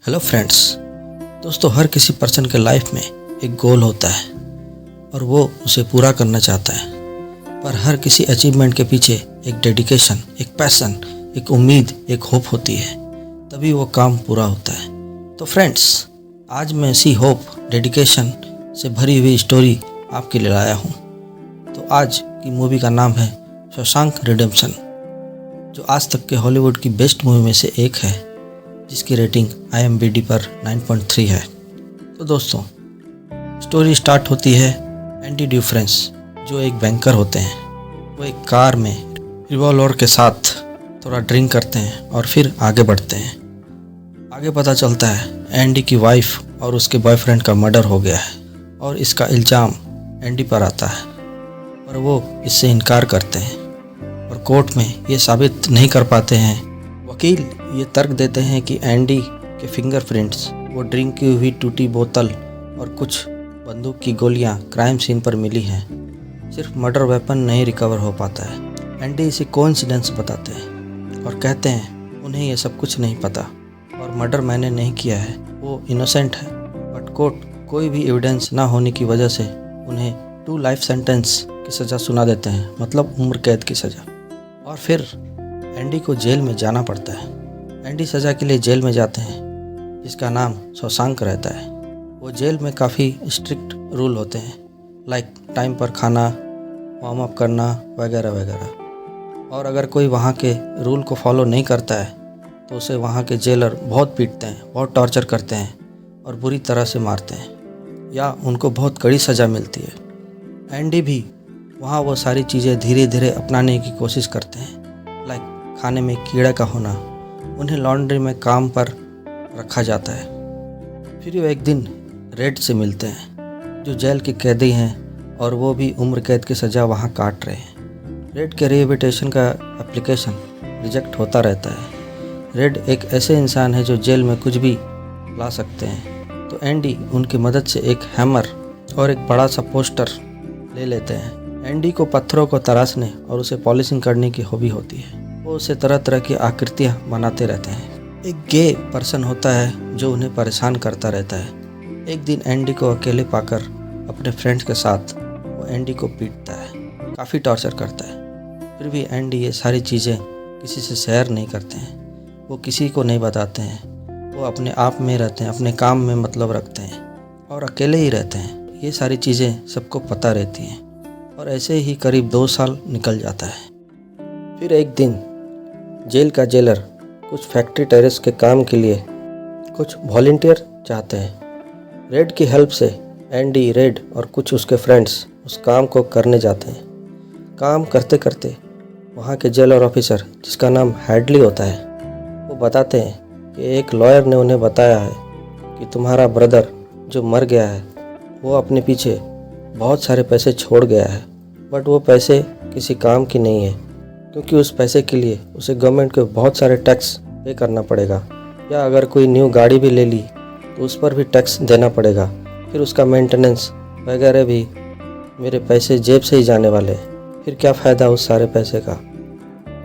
Hello friends. दोस्तों, हर किसी person के लाइफ में एक गोल होता है और वो उसे पूरा करना चाहता है। पर हर किसी अचीवमेंट के पीछे एक डेडिकेशन, एक पैशन, एक उम्मीद, एक होप होती है, तभी वो काम पूरा होता है। तो फ्रेंड्स, आज मैं इसी होप, डेडिकेशन से भरी हुई स्टोरी आपके लिए लाया हूँ। तो आज की मूवी का नाम है शॉशैंक रिडेम्पशन, जो आज तक के हॉलीवुड की बेस्ट मूवी में से एक है, जिसकी रेटिंग IMDb पर 9.3 है। तो दोस्तों, स्टोरी स्टार्ट होती है एंडी ड्यूफ्रेंस, जो एक बैंकर होते हैं। वो एक कार में रिवॉल्वर के साथ थोड़ा ड्रिंक करते हैं और फिर आगे बढ़ते हैं। आगे पता चलता है एंडी की वाइफ और उसके बॉयफ्रेंड का मर्डर हो गया है और इसका इल्ज़ाम एंडी पर आता है, पर वो इससे इनकार करते हैं और कोर्ट में ये साबित नहीं कर पाते हैं। वकील ये तर्क देते हैं कि एंडी के फिंगरप्रिंट्स, वो ड्रिंक की हुई टूटी बोतल और कुछ बंदूक की गोलियां क्राइम सीन पर मिली हैं। सिर्फ मर्डर वेपन नहीं रिकवर हो पाता है। एंडी इसे कोइंसिडेंस बताते हैं और कहते हैं उन्हें यह सब कुछ नहीं पता और मर्डर मैंने नहीं किया है, वो इनोसेंट है। बट कोर्ट कोई भी एविडेंस ना होने की वजह से उन्हें 2 लाइफ सेंटेंस की सज़ा सुना देते हैं, मतलब उम्र कैद की सज़ा। और फिर एंडी को जेल में जाना पड़ता है। एंडी सज़ा के लिए जेल में जाते हैं, जिसका नाम शॉशैंक रहता है। वो जेल में काफ़ी स्ट्रिक्ट रूल होते हैं, लाइक टाइम पर खाना, वार्म अप करना वगैरह वगैरह। और अगर कोई वहाँ के रूल को फॉलो नहीं करता है तो उसे वहाँ के जेलर बहुत पीटते हैं, बहुत टॉर्चर करते हैं और बुरी तरह से मारते हैं, या उनको बहुत कड़ी सज़ा मिलती है। एंडी भी वहाँ वो सारी चीज़ें धीरे धीरे अपनाने की कोशिश करते हैं, लाइक खाने में कीड़ा का होना। उन्हें लॉन्ड्री में काम पर रखा जाता है। फिर वो एक दिन रेड से मिलते हैं, जो जेल के कैदी हैं और वो भी उम्र कैद की सज़ा वहाँ काट रहे हैं। रेड के रिहेबिलिटेशन का एप्लीकेशन रिजेक्ट होता रहता है। रेड एक ऐसे इंसान है जो जेल में कुछ भी ला सकते हैं। तो एंडी उनकी मदद से एक हैमर और एक बड़ा सा पोस्टर ले लेते हैं। एंडी को पत्थरों को तराशने और उसे पॉलिशिंग करने की हॉबी होती है। वो उसे तरह तरह की आकृतियाँ बनाते रहते हैं। एक गे पर्सन होता है जो उन्हें परेशान करता रहता है। एक दिन एंडी को अकेले पाकर अपने फ्रेंड्स के साथ वो एंडी को पीटता है, काफ़ी टॉर्चर करता है। फिर भी एंडी ये सारी चीज़ें किसी से शेयर नहीं करते हैं, वो किसी को नहीं बताते हैं। वो अपने आप में रहते हैं, अपने काम में मतलब रखते हैं और अकेले ही रहते हैं। ये सारी चीज़ें सबको पता रहती हैं और ऐसे ही करीब 2 साल निकल जाता है। फिर एक दिन जेल का जेलर कुछ फैक्ट्री टेरेस के काम के लिए कुछ वॉलंटियर चाहते हैं। रेड की हेल्प से एंडी, रेड और कुछ उसके फ्रेंड्स उस काम को करने जाते हैं। काम करते करते वहाँ के जेलर ऑफिसर, जिसका नाम हैडली होता है, वो बताते हैं कि एक लॉयर ने उन्हें बताया है कि तुम्हारा ब्रदर जो मर गया है वो अपने पीछे बहुत सारे पैसे छोड़ गया है, बट वो पैसे किसी काम की नहीं है, क्योंकि उस पैसे के लिए उसे गवर्नमेंट को बहुत सारे टैक्स पे करना पड़ेगा, या अगर कोई न्यू गाड़ी भी ले ली तो उस पर भी टैक्स देना पड़ेगा। फिर उसका मेंटेनेंस वगैरह भी मेरे पैसे जेब से ही जाने वाले हैं, फिर क्या फ़ायदा उस सारे पैसे का।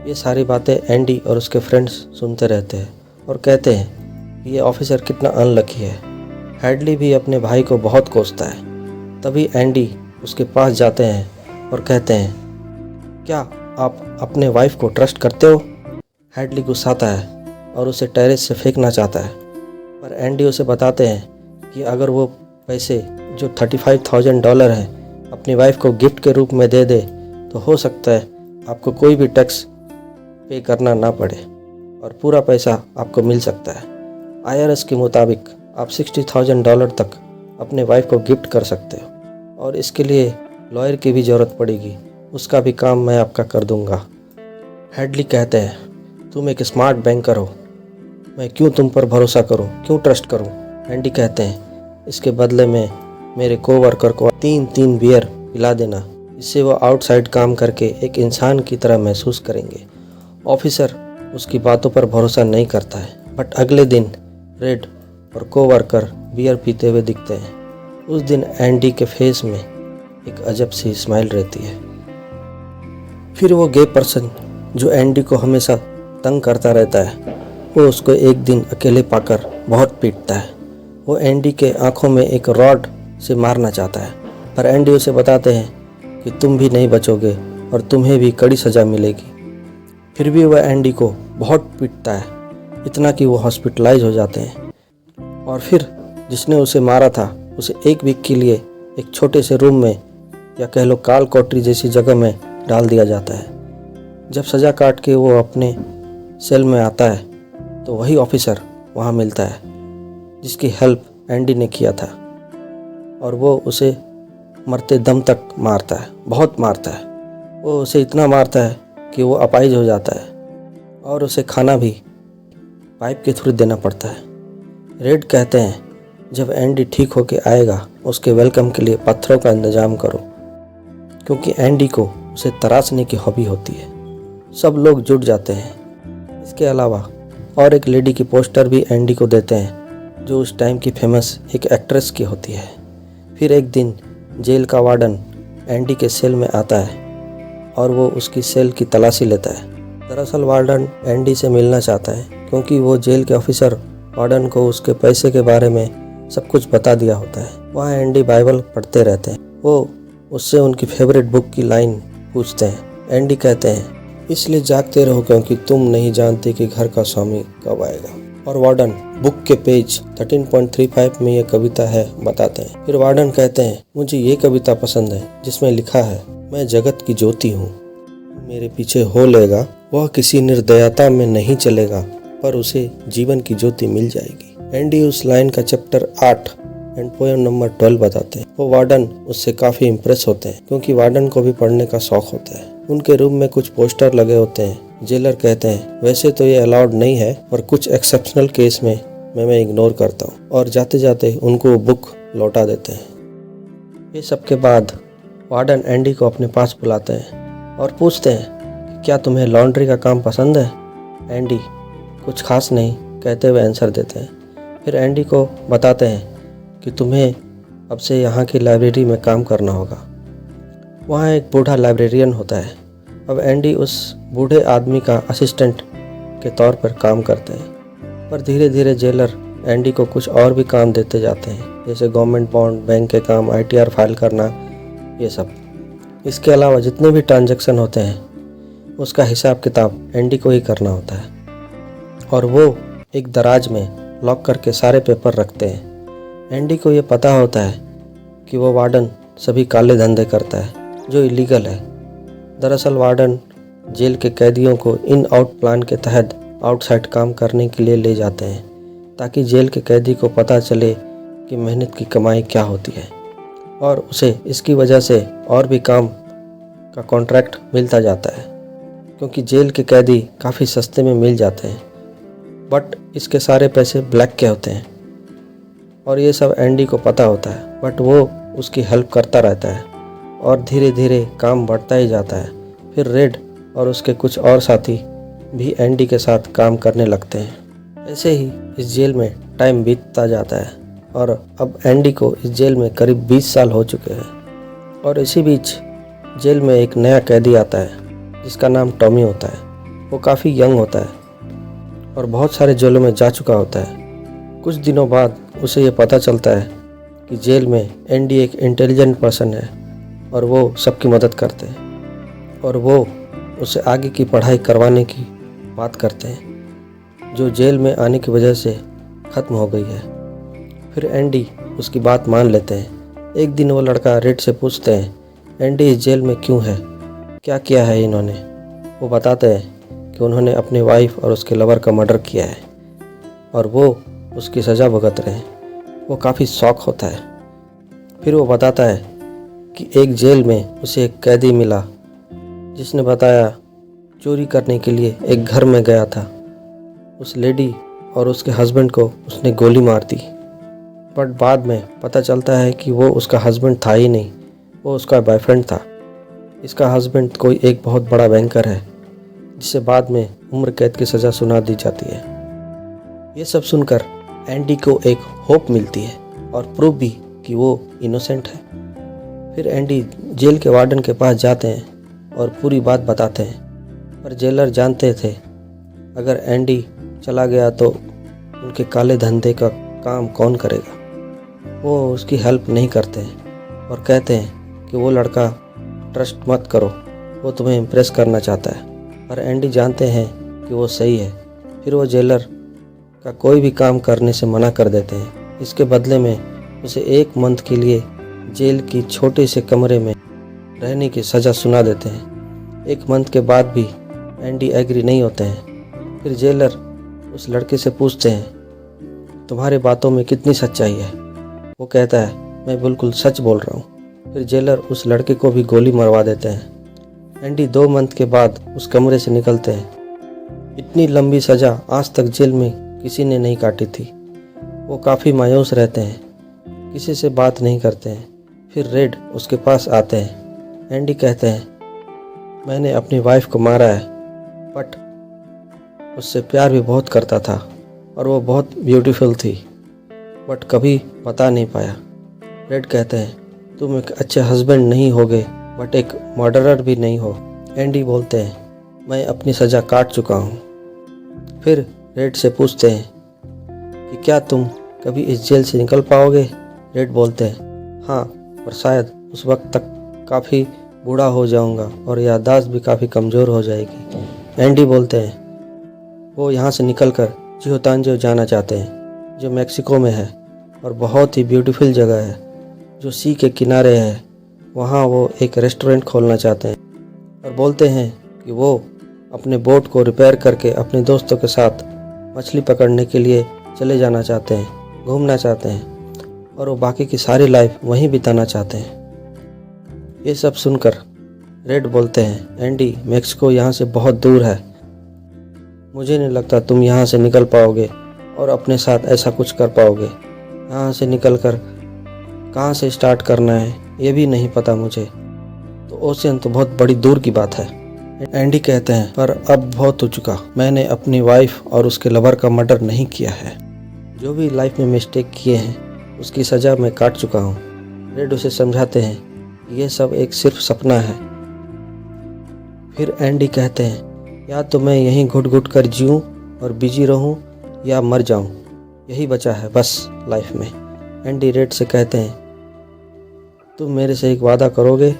ये सारी बातें एंडी और उसके फ्रेंड्स सुनते रहते हैं और कहते हैं कि ये ऑफिसर कितना अनलकी है। हैडली भी अपने भाई को बहुत कोसता है। तभी एंडी उसके पास जाते हैं और कहते हैं, क्या आप अपने वाइफ को ट्रस्ट करते हो? हैडली गुस्साता है और उसे टेरेस से फेंकना चाहता है, पर एंडी उसे बताते हैं कि अगर वो पैसे जो $35,000 हैं अपनी वाइफ को गिफ्ट के रूप में दे दे तो हो सकता है आपको कोई भी टैक्स पे करना ना पड़े और पूरा पैसा आपको मिल सकता है। IRS के मुताबिक आप $60,000 तक अपने वाइफ को गिफ्ट कर सकते हो और इसके लिए लॉयर की भी ज़रूरत पड़ेगी, उसका भी काम मैं आपका कर दूंगा। हैडली कहते हैं, तुम एक स्मार्ट बैंकर हो, मैं क्यों तुम पर भरोसा करूं, क्यों ट्रस्ट करूं? एंडी कहते हैं, इसके बदले में मेरे कोवर्कर को 3 बियर पिला देना, इससे वो आउटसाइड काम करके एक इंसान की तरह महसूस करेंगे। ऑफिसर उसकी बातों पर भरोसा नहीं करता है, बट अगले दिन रेड और कोवर्कर बियर पीते हुए दिखते हैं। उस दिन एंडी के फेस में एक अजब सी स्माइल रहती है। फिर वो गे पर्सन जो एंडी को हमेशा तंग करता रहता है, वो उसको एक दिन अकेले पाकर बहुत पीटता है। वो एंडी के आंखों में एक रॉड से मारना चाहता है, पर एंडी उसे बताते हैं कि तुम भी नहीं बचोगे और तुम्हें भी कड़ी सज़ा मिलेगी। फिर भी वह एंडी को बहुत पीटता है, इतना कि वो हॉस्पिटलाइज हो जाते हैं। और फिर जिसने उसे मारा था उसे एक वीक के लिए एक छोटे से रूम में, या कह लो काल कोठरी जैसी जगह में डाल दिया जाता है। जब सज़ा काट के वो अपने सेल में आता है तो वही ऑफिसर वहाँ मिलता है जिसकी हेल्प एंडी ने किया था, और वो उसे मरते दम तक मारता है, बहुत मारता है। वो उसे इतना मारता है कि वो अपाहिज हो जाता है और उसे खाना भी पाइप के थ्रू देना पड़ता है। रेड कहते हैं जब एंडी ठीक होके आएगा उसके वेलकम के लिए पत्थरों का इंतज़ाम करो, क्योंकि एंडी को उसे तराशने की हॉबी होती है। सब लोग जुट जाते हैं। इसके अलावा और एक लेडी की पोस्टर भी एंडी को देते हैं जो उस टाइम की फेमस एक एक्ट्रेस की होती है। फिर एक दिन जेल का वार्डन एंडी के सेल में आता है और वो उसकी सेल की तलाशी लेता है। दरअसल वार्डन एंडी से मिलना चाहता है क्योंकि वो जेल के ऑफिसर वार्डन को उसके पैसे के बारे में सब कुछ बता दिया होता है। वहाँ एंडी बाइबल पढ़ते रहते हैं। वो उससे उनकी फेवरेट बुक की लाइन पूछते हैं। एंडी कहते हैं इसलिए जागते रहो क्योंकि तुम नहीं जानते कि घर का स्वामी कब आएगा। और वार्डन बुक के पेज 13.35 में ये कविता है बताते हैं। फिर वार्डन कहते हैं मुझे ये कविता पसंद है जिसमें लिखा है मैं जगत की ज्योति हूँ, मेरे पीछे हो लेगा, वह किसी निर्दयता में नहीं चलेगा पर उसे जीवन की ज्योति मिल जाएगी। एंडी उस लाइन का चैप्टर 8 एंड पोएम नंबर 12 बताते हैं। वो वार्डन उससे काफ़ी इम्प्रेस होते हैं क्योंकि वार्डन को भी पढ़ने का शौक होता है। उनके रूम में कुछ पोस्टर लगे होते हैं। जेलर कहते हैं वैसे तो ये अलाउड नहीं है पर कुछ एक्सेप्शनल केस में मैं इग्नोर करता हूँ, और जाते जाते उनको बुक लौटा देते हैं। ये सब के बाद वार्डन एंडी को अपने पास बुलाते हैं और पूछते हैं क्या तुम्हें लॉन्ड्री का काम पसंद है। एंडी कुछ खास नहीं कहते हुए आंसर देते हैं। फिर एंडी को बताते हैं कि तुम्हें अब से यहाँ की लाइब्रेरी में काम करना होगा। वहाँ एक बूढ़ा लाइब्रेरियन होता है। अब एंडी उस बूढ़े आदमी का असिस्टेंट के तौर पर काम करते हैं, पर धीरे धीरे जेलर एंडी को कुछ और भी काम देते जाते हैं, जैसे गवर्नमेंट बॉन्ड, बैंक के काम, ITR फाइल करना, ये सब। इसके अलावा जितने भी ट्रांजैक्शन होते हैं उसका हिसाब किताब एंडी को ही करना होता है, और वो एक दराज में लॉक करके सारे पेपर रखते हैं। एंडी को ये पता होता है कि वो वार्डन सभी काले धंधे करता है जो इलीगल है। दरअसल वार्डन जेल के कैदियों को इन आउट प्लान के तहत आउटसाइड काम करने के लिए ले जाते हैं ताकि जेल के कैदी को पता चले कि मेहनत की कमाई क्या होती है, और उसे इसकी वजह से और भी काम का कॉन्ट्रैक्ट मिलता जाता है क्योंकि जेल के कैदी काफ़ी सस्ते में मिल जाते हैं। बट इसके सारे पैसे ब्लैक के होते हैं और ये सब एंडी को पता होता है, बट वो उसकी हेल्प करता रहता है और धीरे धीरे काम बढ़ता ही जाता है। फिर रेड और उसके कुछ और साथी भी एंडी के साथ काम करने लगते हैं। ऐसे ही इस जेल में टाइम बीतता जाता है और अब एंडी को इस जेल में करीब 20 साल हो चुके हैं। और इसी बीच जेल में एक नया कैदी आता है जिसका नाम टॉमी होता है। वो काफ़ी यंग होता है और बहुत सारे जेलों में जा चुका होता है। कुछ दिनों बाद उसे ये पता चलता है कि जेल में एंडी एक इंटेलिजेंट पर्सन है और वो सबकी मदद करते हैं, और वो उसे आगे की पढ़ाई करवाने की बात करते हैं जो जेल में आने की वजह से ख़त्म हो गई है। फिर एंडी उसकी बात मान लेते हैं। एक दिन वो लड़का रेड से पूछते हैं एंडी इस जेल में क्यों है, क्या किया है इन्होंने। वो बताते हैं कि उन्होंने अपनी वाइफ और उसके लवर का मर्डर किया है और वो उसकी सज़ा भुगत रहे हैं। वो काफ़ी शॉक होता है। फिर वो बताता है कि एक जेल में उसे एक कैदी मिला जिसने बताया चोरी करने के लिए एक घर में गया था। उस लेडी और उसके हस्बैंड को उसने गोली मार दी, बट बाद में पता चलता है कि वो उसका हस्बैंड था ही नहीं, वो उसका बॉयफ्रेंड था। इसका हस्बैंड कोई एक बहुत बड़ा बैंकर है जिसे बाद में उम्र कैद की सज़ा सुना दी जाती है। ये सब सुनकर एंडी को एक होप मिलती है और प्रूफ भी कि वो इनोसेंट है। फिर एंडी जेल के वार्डन के पास जाते हैं और पूरी बात बताते हैं, पर जेलर जानते थे अगर एंडी चला गया तो उनके काले धंधे का काम कौन करेगा। वो उसकी हेल्प नहीं करते हैं और कहते हैं कि वो लड़का ट्रस्ट मत करो, वो तुम्हें इम्प्रेस करना चाहता है। पर एंडी जानते हैं कि वो सही है। फिर वो जेलर का कोई भी काम करने से मना कर देते हैं। इसके बदले में उसे 1 मंथ के लिए जेल की छोटे से कमरे में रहने की सज़ा सुना देते हैं। 1 मंथ के बाद भी एंडी एग्री नहीं होते हैं। फिर जेलर उस लड़के से पूछते हैं, तुम्हारे बातों में कितनी सच्चाई है। वो कहता है, मैं बिल्कुल सच बोल रहा हूँ। फिर जेलर उस लड़के को भी गोली मरवा देते हैं। एंडी 2 मंथ के बाद उस कमरे से निकलते हैं। इतनी लंबी सज़ा आज तक जेल में किसी ने नहीं काटी थी। वो काफ़ी मायूस रहते हैं, किसी से बात नहीं करते हैं। फिर रेड उसके पास आते हैं। एंडी कहते हैं, मैंने अपनी वाइफ को मारा है, बट उससे प्यार भी बहुत करता था और वो बहुत ब्यूटीफुल थी, बट कभी बता नहीं पाया। रेड कहते हैं, तुम एक अच्छे हस्बैंड नहीं होगे, बट एक मर्डरर भी नहीं हो। एंडी बोलते हैं, मैं अपनी सज़ा काट चुका हूँ। फिर रेड से पूछते हैं कि क्या तुम कभी इस जेल से निकल पाओगे। रेड बोलते हैं, हाँ, पर शायद उस वक्त तक काफ़ी बूढ़ा हो जाऊंगा और याददाश्त भी काफ़ी कमज़ोर हो जाएगी। एंडी बोलते हैं, वो यहाँ से निकलकर जिहोतांजो जाना चाहते हैं, जो मेक्सिको में है और बहुत ही ब्यूटीफुल जगह है जो सी के किनारे है। वहाँ वो एक रेस्टोरेंट खोलना चाहते हैं और बोलते हैं कि वो अपने बोट को रिपेयर करके अपने दोस्तों के साथ मछली पकड़ने के लिए चले जाना चाहते हैं, घूमना चाहते हैं और वो बाकी की सारी लाइफ वहीं बिताना चाहते हैं। ये सब सुनकर रेड बोलते हैं, एंडी, मेक्सिको यहाँ से बहुत दूर है। मुझे नहीं लगता तुम यहाँ से निकल पाओगे और अपने साथ ऐसा कुछ कर पाओगे। यहाँ से निकलकर कहाँ से स्टार्ट करना है ये भी नहीं पता मुझे। तो ओशियन तो बहुत बड़ी दूर की बात है। एंडी कहते हैं, पर अब बहुत हो चुका। मैंने अपनी वाइफ और उसके लवर का मर्डर नहीं किया है। जो भी लाइफ में मिस्टेक किए हैं उसकी सज़ा मैं काट चुका हूँ। रेड उसे समझाते हैं कि ये सब एक सिर्फ सपना है। फिर एंडी कहते हैं, या तो मैं यहीं घुट घुट कर जीऊँ और बिजी रहूँ या मर जाऊँ, यही बचा है बस लाइफ में। एंडी रेड से कहते हैं, तुम मेरे से एक वादा करोगे।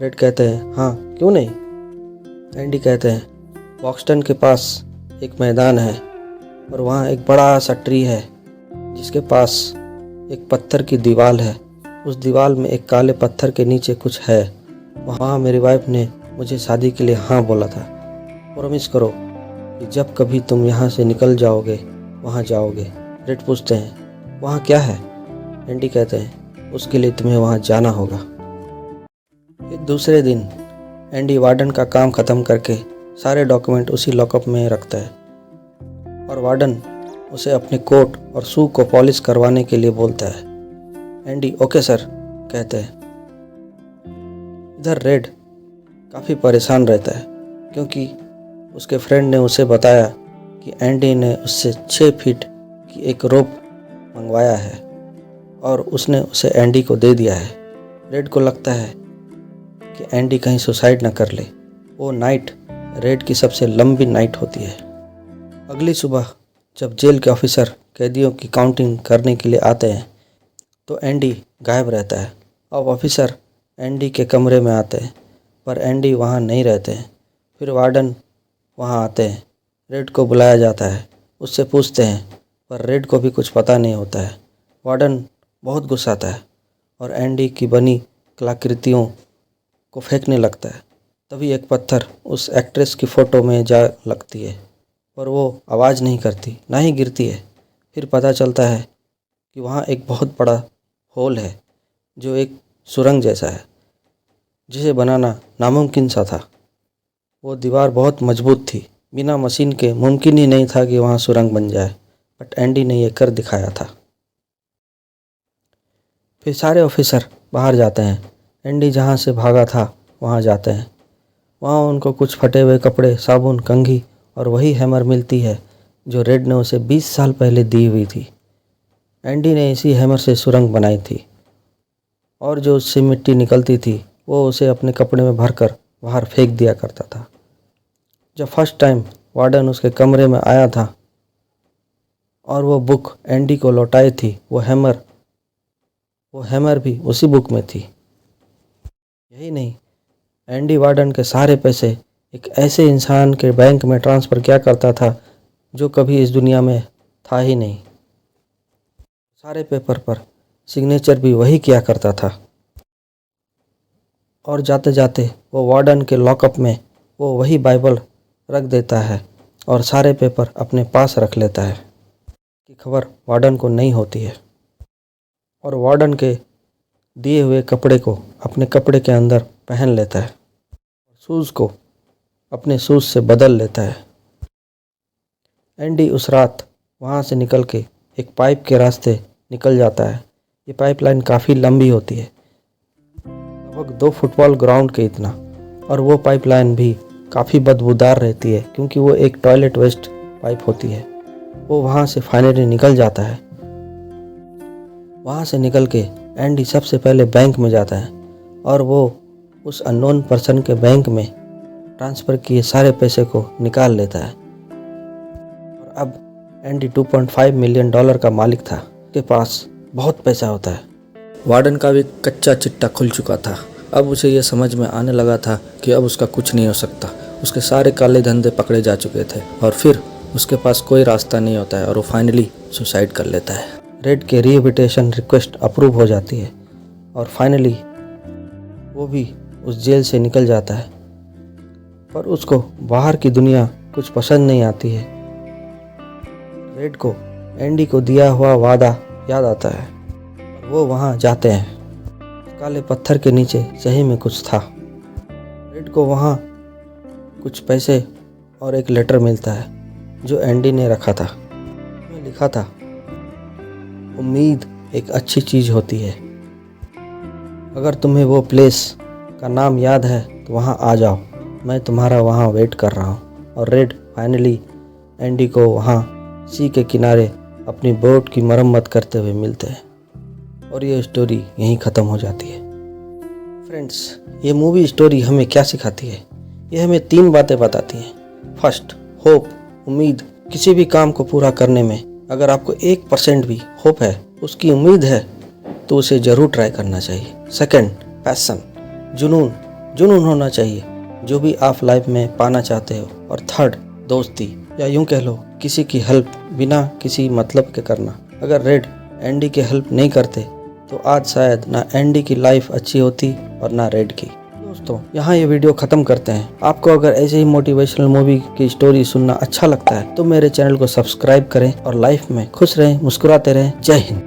रेड कहते हैं, हाँ, क्यों नहीं। एंडी कहते हैं, बॉक्सटन के पास एक मैदान है और वहाँ एक बड़ा सा ट्री है जिसके पास एक पत्थर की दीवार है। उस दीवार में एक काले पत्थर के नीचे कुछ है। वहाँ मेरी वाइफ ने मुझे शादी के लिए हाँ बोला था। प्रॉमिस करो कि जब कभी तुम यहाँ से निकल जाओगे वहाँ जाओगे। रेड पूछते हैं, वहाँ क्या है। एंडी कहते हैं, उसके लिए तुम्हें वहाँ जाना होगा। फिर दूसरे दिन एंडी वार्डन का काम ख़त्म करके सारे डॉक्यूमेंट उसी लॉकअप में रखता है और वार्डन उसे अपने कोट और शू को पॉलिश करवाने के लिए बोलता है। एंडी ओके सर कहते हैं। इधर रेड काफ़ी परेशान रहता है क्योंकि उसके फ्रेंड ने उसे बताया कि एंडी ने उससे 6 फीट की एक रोप मंगवाया है और उसने उसे एंडी को दे दिया है। रेड को लगता है कि एंडी कहीं सुसाइड न कर ले। वो नाइट रेड की सबसे लंबी नाइट होती है। अगली सुबह जब जेल के ऑफिसर कैदियों की काउंटिंग करने के लिए आते हैं तो एंडी गायब रहता है। अब ऑफिसर एंडी के कमरे में आते हैं पर एंडी वहाँ नहीं रहते हैं। फिर वार्डन वहाँ आते हैं। रेड को बुलाया जाता है, उससे पूछते हैं पर रेड को भी कुछ पता नहीं होता है। वार्डन बहुत गुस्साता है और एंडी की बनी कलाकृतियों को फेंकने लगता है। तभी एक पत्थर उस एक्ट्रेस की फ़ोटो में जा लगती है पर वो आवाज़ नहीं करती, ना ही गिरती है। फिर पता चलता है कि वहाँ एक बहुत बड़ा होल है जो एक सुरंग जैसा है जिसे बनाना नामुमकिन सा था। वो दीवार बहुत मजबूत थी, बिना मशीन के मुमकिन ही नहीं था कि वहाँ सुरंग बन जाए, बट एंडी ने ये कर दिखाया था। फिर सारे ऑफिसर बाहर जाते हैं। एंडी जहाँ से भागा था वहाँ जाते हैं। वहाँ उनको कुछ फटे हुए कपड़े, साबुन, कंघी और वही हैमर मिलती है जो रेड ने उसे 20 साल पहले दी हुई थी। एंडी ने इसी हैमर से सुरंग बनाई थी और जो उससे मिट्टी निकलती थी वो उसे अपने कपड़े में भरकर बाहर फेंक दिया करता था। जब फर्स्ट टाइम वार्डन उसके कमरे में आया था और वो बुक एंडी को लौटाई थी, वो हैमर भी उसी बुक में थी। यही नहीं, एंडी वार्डन के सारे पैसे एक ऐसे इंसान के बैंक में ट्रांसफ़र किया करता था जो कभी इस दुनिया में था ही नहीं। सारे पेपर पर सिग्नेचर भी वही किया करता था। और जाते जाते वो वार्डन के लॉकअप में वो वही बाइबल रख देता है और सारे पेपर अपने पास रख लेता है कि खबर वार्डन को नहीं होती है। और वार्डन के दिए हुए कपड़े को अपने कपड़े के अंदर पहन लेता है, शूज़ को अपने शूज़ से बदल लेता है। एंडी उस रात वहाँ से निकल के एक पाइप के रास्ते निकल जाता है। ये पाइपलाइन काफ़ी लंबी होती है, लगभग 2 फुटबॉल ग्राउंड के इतना, और वो पाइपलाइन भी काफ़ी बदबूदार रहती है क्योंकि वो एक टॉयलेट वेस्ट पाइप होती है। वो वहाँ से फाइनली निकल जाता है। वहाँ से निकल के एंडी सबसे पहले बैंक में जाता है और वो उस अननोन पर्सन के बैंक में ट्रांसफ़र किए सारे पैसे को निकाल लेता है। और अब एंडी $2.5 मिलियन का मालिक था। उसके पास बहुत पैसा होता है। वार्डन का भी कच्चा चिट्टा खुल चुका था। अब उसे ये समझ में आने लगा था कि अब उसका कुछ नहीं हो सकता। उसके सारे काले धंधे पकड़े जा चुके थे और फिर उसके पास कोई रास्ता नहीं होता है और वो फाइनली सुसाइड कर लेता है। रेड के रिहेबिलिटेशन रिक्वेस्ट अप्रूव हो जाती है और फाइनली वो भी उस जेल से निकल जाता है। पर उसको बाहर की दुनिया कुछ पसंद नहीं आती है। रेड को एंडी को दिया हुआ वादा याद आता है और वो वहाँ जाते हैं। काले पत्थर के नीचे सही में कुछ था। रेड को वहाँ कुछ पैसे और एक लेटर मिलता है जो एंडी ने रखा था। उसमें लिखा था, उम्मीद एक अच्छी चीज़ होती है। अगर तुम्हें वो प्लेस का नाम याद है तो वहाँ आ जाओ, मैं तुम्हारा वहाँ वेट कर रहा हूँ। और रेड फाइनली एंडी को वहाँ सी के किनारे अपनी बोट की मरम्मत करते हुए मिलते हैं और ये स्टोरी यहीं ख़त्म हो जाती है। फ्रेंड्स, ये मूवी स्टोरी हमें क्या सिखाती है? ये हमें 3 बातें बताती हैं। फर्स्ट, होप, उम्मीद। किसी भी काम को पूरा करने में अगर आपको 1% भी होप है, उसकी उम्मीद है, तो उसे ज़रूर ट्राई करना चाहिए। सेकंड, पैशन, जुनून होना चाहिए जो भी आप लाइफ में पाना चाहते हो। और थर्ड, दोस्ती, या यूँ कह लो किसी की हेल्प बिना किसी मतलब के करना। अगर रेड एंडी की हेल्प नहीं करते तो आज शायद ना एंडी की लाइफ अच्छी होती और ना रेड की। दोस्तों, यहाँ ये वीडियो ख़त्म करते हैं। आपको अगर ऐसे ही मोटिवेशनल मूवी की स्टोरी सुनना अच्छा लगता है तो मेरे चैनल को सब्सक्राइब करें और लाइफ में खुश रहें, मुस्कुराते रहें। जय हिंद।